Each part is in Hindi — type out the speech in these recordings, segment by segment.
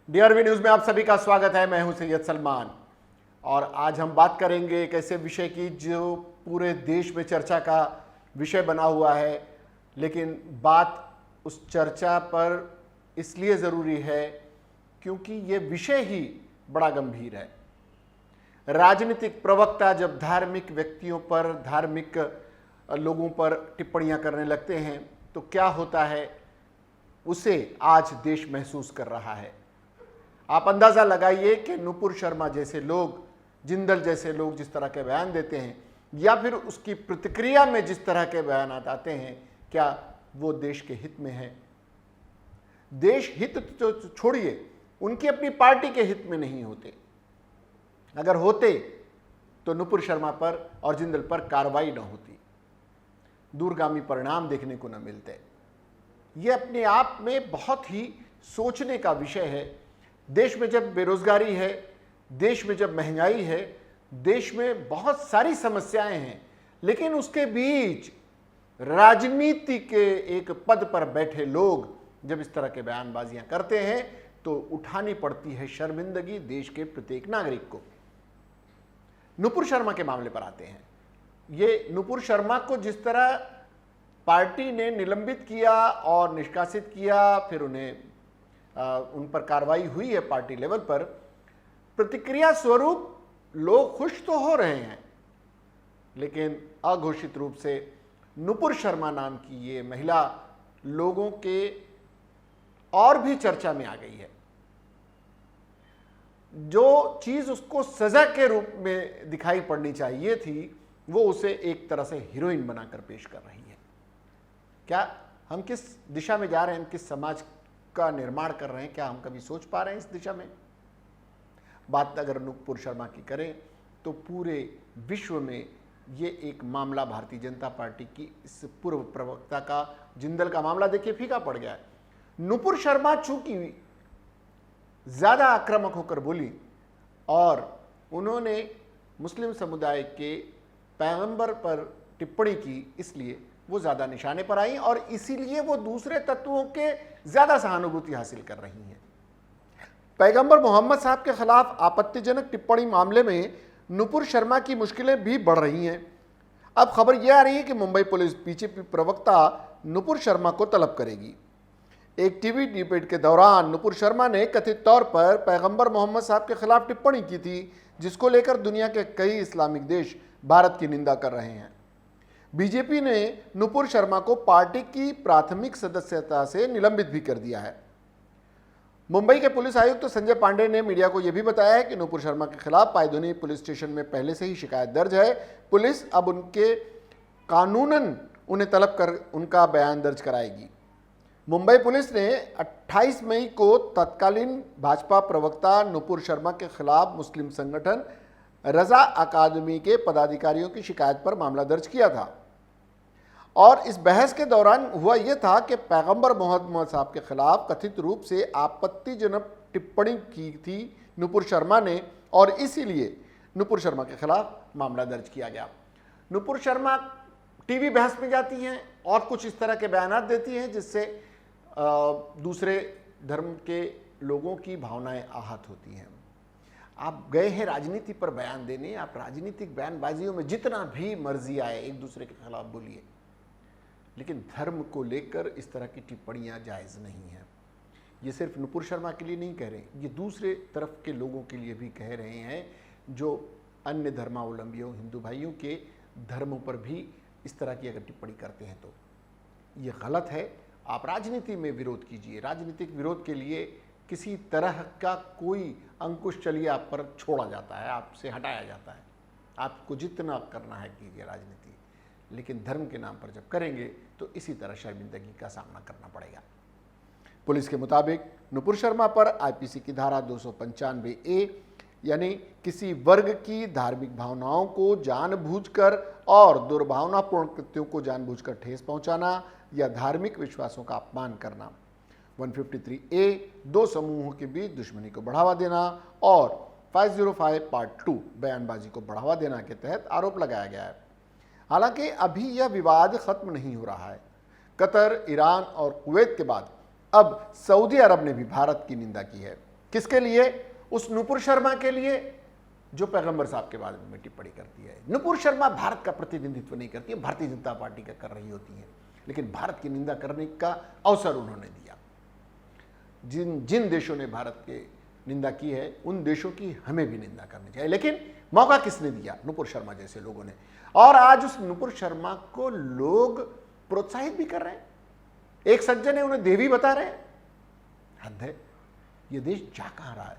डीआरवी न्यूज में आप सभी का स्वागत है। मैं हूं सैयद सलमान और आज हम बात करेंगे एक ऐसे विषय की जो पूरे देश में चर्चा का विषय बना हुआ है, लेकिन बात उस चर्चा पर इसलिए ज़रूरी है क्योंकि ये विषय ही बड़ा गंभीर है। राजनीतिक प्रवक्ता जब धार्मिक व्यक्तियों पर, धार्मिक लोगों पर टिप्पणियां करने लगते हैं तो क्या होता है, उसे आज देश महसूस कर रहा है। आप अंदाज़ा लगाइए कि नुपुर शर्मा जैसे लोग, जिंदल जैसे लोग जिस तरह के बयान देते हैं या फिर उसकी प्रतिक्रिया में जिस तरह के बयान आते हैं, क्या वो देश के हित में है? देश हित तो छोड़िए, उनकी अपनी पार्टी के हित में नहीं होते। अगर होते तो नुपुर शर्मा पर और जिंदल पर कार्रवाई न होती, दूरगामी परिणाम देखने को न मिलते। ये अपने आप में बहुत ही सोचने का विषय है। देश में जब बेरोजगारी है, देश में जब महंगाई है, देश में बहुत सारी समस्याएं हैं, लेकिन उसके बीच राजनीति के एक पद पर बैठे लोग जब इस तरह के बयानबाजियां करते हैं तो उठानी पड़ती है शर्मिंदगी देश के प्रत्येक नागरिक को। नुपुर शर्मा के मामले पर आते हैं। ये नुपुर शर्मा को जिस तरह पार्टी ने निलंबित किया और निष्कासित किया, फिर उन्हें उन पर कार्रवाई हुई है पार्टी लेवल पर, प्रतिक्रिया स्वरूप लोग खुश तो हो रहे हैं, लेकिन अघोषित रूप से नुपुर शर्मा नाम की ये महिला लोगों के और भी चर्चा में आ गई है। जो चीज उसको सजा के रूप में दिखाई पड़नी चाहिए थी, वो उसे एक तरह से हीरोइन बनाकर पेश कर रही है। क्या हम किस दिशा में जा रहे हैं, हम किस समाज का निर्माण कर रहे हैं, क्या हम कभी सोच पा रहे हैं इस दिशा में? बात अगर नुपुर शर्मा की करें तो पूरे विश्व में ये एक मामला भारतीय जनता पार्टी की इस पूर्व प्रवक्ता का, जिंदल का मामला देखिए फीका पड़ गया है। नुपुर शर्मा चूंकि ज्यादा आक्रामक होकर बोली और उन्होंने मुस्लिम समुदाय के पैगंबर पर टिप्पणी की, इसलिए वो ज्यादा निशाने पर आई और इसीलिए वो दूसरे तत्वों के ज्यादा सहानुभूति हासिल कर रही हैं। पैगंबर मोहम्मद साहब के खिलाफ आपत्तिजनक टिप्पणी मामले में नुपुर शर्मा की मुश्किलें भी बढ़ रही हैं। अब खबर यह आ रही है कि मुंबई पुलिस बीजेपी प्रवक्ता नुपुर शर्मा को तलब करेगी। एक टीवी डिबेट के दौरान नुपुर शर्मा ने कथित तौर पर पैगंबर मोहम्मद साहब के खिलाफ टिप्पणी की थी, जिसको लेकर दुनिया के कई इस्लामिक देश भारत की निंदा कर रहे हैं। बीजेपी ने नुपुर शर्मा को पार्टी की प्राथमिक सदस्यता से निलंबित भी कर दिया है। मुंबई के पुलिस आयुक्त तो संजय पांडे ने मीडिया को यह भी बताया है कि नुपुर शर्मा के खिलाफ पायधुनी पुलिस स्टेशन में पहले से ही शिकायत दर्ज है। पुलिस अब उनके कानूनन उन्हें तलब कर उनका बयान दर्ज कराएगी। मुंबई पुलिस ने 28 मई को तत्कालीन भाजपा प्रवक्ता नुपुर शर्मा के खिलाफ मुस्लिम संगठन रजा अकादमी के पदाधिकारियों की शिकायत पर मामला दर्ज किया था और इस बहस के दौरान हुआ यह था कि पैगंबर मोहम्मद साहब के खिलाफ कथित रूप से आपत्तिजनक टिप्पणी की थी नुपुर शर्मा ने और इसीलिए नुपुर शर्मा के खिलाफ मामला दर्ज किया गया। नुपुर शर्मा टीवी बहस में जाती हैं और कुछ इस तरह के बयान देती हैं जिससे दूसरे धर्म के लोगों की भावनाएं आहत होती हैं। आप गए हैं राजनीति पर बयान देने, आप राजनीतिक बयानबाजियों में जितना भी मर्जी आए एक दूसरे के खिलाफ बोलिए, लेकिन धर्म को लेकर इस तरह की टिप्पणियां जायज़ नहीं है। ये सिर्फ नुपुर शर्मा के लिए नहीं कह रहे, ये दूसरे तरफ के लोगों के लिए भी कह रहे हैं जो अन्य धर्मावलंबियों, हिंदू भाइयों के धर्मों पर भी इस तरह की अगर टिप्पणी करते हैं तो ये गलत है। आप राजनीति में विरोध कीजिए, राजनीतिक विरोध के लिए किसी तरह का कोई अंकुश चलिए आप पर छोड़ा जाता है, आपसे हटाया जाता है। आपको जितना करना है कीजिए राजनीति, लेकिन धर्म के नाम पर जब करेंगे तो इसी तरह शर्मिंदगी का सामना करना पड़ेगा। पुलिस के मुताबिक नुपुर शर्मा पर आईपीसी की धारा 295A यानी किसी वर्ग की धार्मिक भावनाओं को जानबूझकर और दुर्भावनापूर्ण कृत्यों को जानबूझकर ठेस पहुंचाना या धार्मिक विश्वासों का अपमान करना, 153A दो समूहों के बीच दुश्मनी को बढ़ावा देना और 505 पार्ट 2 बयानबाजी को बढ़ावा देना के तहत आरोप लगाया गया है। हालांकि अभी यह विवाद खत्म नहीं हो रहा है। कतर, ईरान और कुवैत के बाद अब सऊदी अरब ने भी भारत की निंदा की है। किसके लिए? उस नुपुर शर्मा के लिए जो पैगंबर साहब के बारे में टिप्पणी करती है। नुपुर शर्मा भारत का प्रतिनिधित्व नहीं करती है, भारतीय जनता पार्टी का कर रही होती है, लेकिन भारत की निंदा करने का अवसर उन्होंने दिया। जिन देशों ने भारत के निंदा की है उन देशों की हमें भी निंदा करनी चाहिए, लेकिन मौका किसने दिया? नुपुर शर्मा जैसे लोगों ने। और आज उस नुपुर शर्मा को लोग प्रोत्साहित भी कर रहे हैं। एक सज्जन है, उन्हें देवी बता रहे हैं। हद है। ये देश जा कहां रहा है?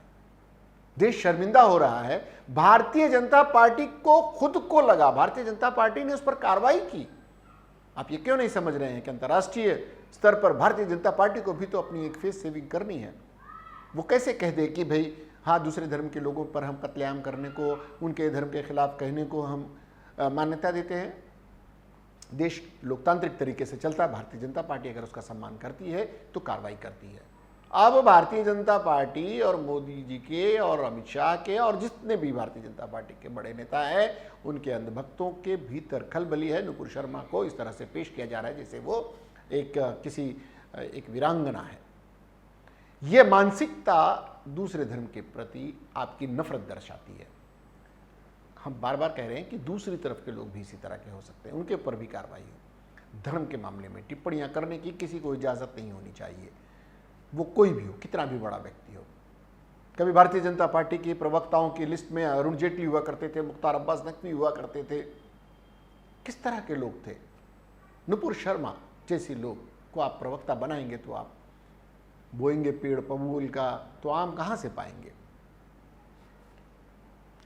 देश शर्मिंदा हो रहा है। भारतीय जनता पार्टी को खुद को लगा, भारतीय जनता पार्टी ने उस पर कार्रवाई की। आप ये क्यों नहीं समझ रहे हैं कि अंतर्राष्ट्रीय स्तर पर भारतीय जनता पार्टी को भी तो अपनी एक फेस सेविंग करनी है। वो कैसे कह दे कि भाई हाँ, दूसरे धर्म के लोगों पर हम कत्लेआम करने को, उनके धर्म के खिलाफ कहने को हम मान्यता देते हैं। देश लोकतांत्रिक तरीके से चलता है। भारतीय जनता पार्टी अगर उसका सम्मान करती है तो कार्रवाई करती है। अब भारतीय जनता पार्टी और मोदी जी के और अमित शाह के और जितने भी भारतीय जनता पार्टी के बड़े नेता हैं, उनके अंधभक्तों के भीतर खलबली है। नुपुर शर्मा को इस तरह से पेश किया जा रहा है जैसे वो एक वीरांगना है। ये मानसिकता दूसरे धर्म के प्रति आपकी नफरत दर्शाती है। हम बार बार कह रहे हैं कि दूसरी तरफ के लोग भी इसी तरह के हो सकते हैं, उनके ऊपर भी कार्रवाई हो। धर्म के मामले में टिप्पणियां करने की किसी को इजाजत नहीं होनी चाहिए, वो कोई भी हो, कितना भी बड़ा व्यक्ति हो। कभी भारतीय जनता पार्टी के प्रवक्ताओं की लिस्ट में अरुण जेटली हुआ करते थे, मुख्तार अब्बास नकवी हुआ करते थे। किस तरह के लोग थे? नुपुर शर्मा जैसे लोग को आप प्रवक्ता बनाएंगे तो आप बोएंगे पेड़ बबूल का तो आम कहां से पाएंगे?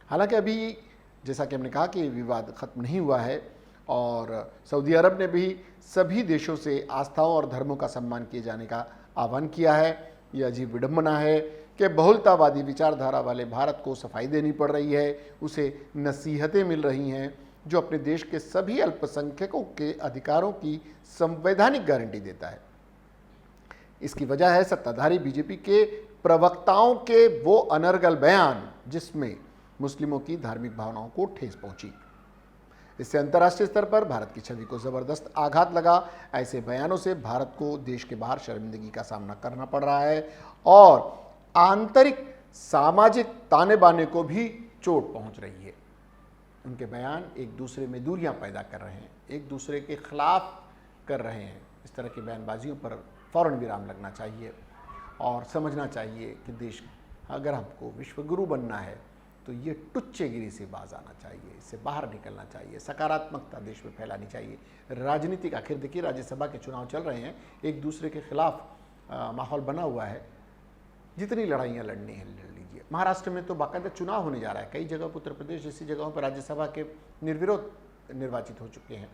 हालांकि अभी जैसा कि हमने कहा कि विवाद खत्म नहीं हुआ है और सऊदी अरब ने भी सभी देशों से आस्थाओं और धर्मों का सम्मान किए जाने का आह्वान किया है। यह अजीब विडंबना है कि बहुलतावादी विचारधारा वाले भारत को सफाई देनी पड़ रही है, उसे नसीहतें मिल रही हैं जो अपने देश के सभी अल्पसंख्यकों के अधिकारों की संवैधानिक गारंटी देता है। इसकी वजह है सत्ताधारी बीजेपी के प्रवक्ताओं के वो अनर्गल बयान जिसमें मुस्लिमों की धार्मिक भावनाओं को ठेस पहुंची। इससे अंतर्राष्ट्रीय स्तर पर भारत की छवि को जबरदस्त आघात लगा। ऐसे बयानों से भारत को देश के बाहर शर्मिंदगी का सामना करना पड़ रहा है और आंतरिक सामाजिक ताने बाने को भी चोट पहुंच रही है। उनके बयान एक दूसरे में दूरियां पैदा कर रहे हैं, एक दूसरे के खिलाफ कर रहे हैं। इस तरह की बयानबाजियों पर फौरन विराम लगना चाहिए और समझना चाहिए कि देश अगर हमको विश्वगुरु बनना है तो ये टुच्चेगिरी से बाज आना चाहिए, इससे बाहर निकलना चाहिए, सकारात्मकता देश में फैलानी चाहिए। राजनीतिक आखिर देखिए राज्यसभा के चुनाव चल रहे हैं, एक दूसरे के खिलाफ माहौल बना हुआ है। जितनी लड़ाइयाँ लड़नी है लड़ लीजिए। महाराष्ट्र में तो बाकायदा चुनाव होने जा रहा है, कई जगह पर उत्तर प्रदेश जैसी जगहों पर राज्यसभा के निर्विरोध निर्वाचित हो चुके हैं।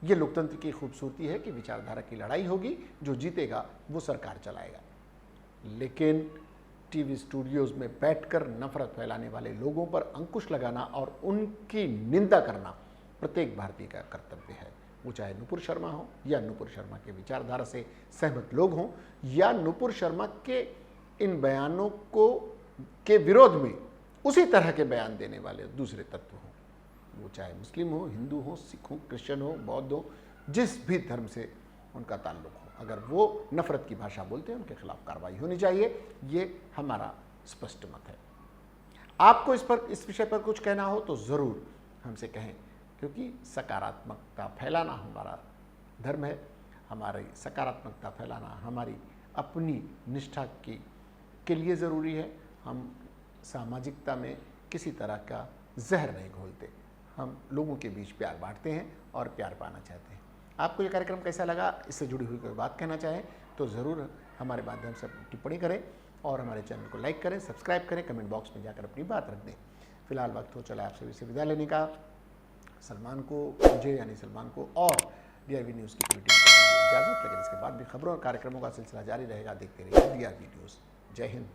ये लोकतंत्र की खूबसूरती है कि विचारधारा की लड़ाई होगी, जो जीतेगा वो सरकार चलाएगा। लेकिन टीवी स्टूडियोज में बैठकर नफरत फैलाने वाले लोगों पर अंकुश लगाना और उनकी निंदा करना प्रत्येक भारतीय का कर्तव्य है। वो चाहे नुपुर शर्मा हो या नुपुर शर्मा के विचारधारा से सहमत लोग हों या नुपुर शर्मा के इन बयानों को के विरोध में उसी तरह के बयान देने वाले दूसरे तत्व हों। वो चाहे मुस्लिम हो, हिंदू हो, सिख हो, क्रिश्चियन हो, बौद्ध हो, जिस भी धर्म से उनका ताल्लुक हो, अगर वो नफरत की भाषा बोलते हैं उनके खिलाफ कार्रवाई होनी चाहिए। ये हमारा स्पष्ट मत है। आपको इस विषय पर कुछ कहना हो तो ज़रूर हमसे कहें, क्योंकि सकारात्मकता फैलाना हमारा धर्म है। हमारी सकारात्मकता फैलाना हमारी अपनी निष्ठा के लिए ज़रूरी है। हम सामाजिकता में किसी तरह का जहर नहीं घोलते, हम लोगों के बीच प्यार बांटते हैं और प्यार पाना चाहते हैं। आपको ये कार्यक्रम कैसा लगा, इससे जुड़ी हुई कोई बात कहना चाहें तो ज़रूर हमारे माध्यम से टिप्पणी करें और हमारे चैनल को लाइक करें, सब्सक्राइब करें, कमेंट बॉक्स में जाकर अपनी बात रख दें। फिलहाल वक्त हो चला आप सभी से विदा लेने का। सलमान को, मुझे यानी सलमान को और DRV न्यूज़ की पूरी टीम को इजाज़त, लेकिन इसके बाद भी खबरों और कार्यक्रमों का सिलसिला जारी रहेगा। देखते रहिए DRV न्यूज़। जय हिंद।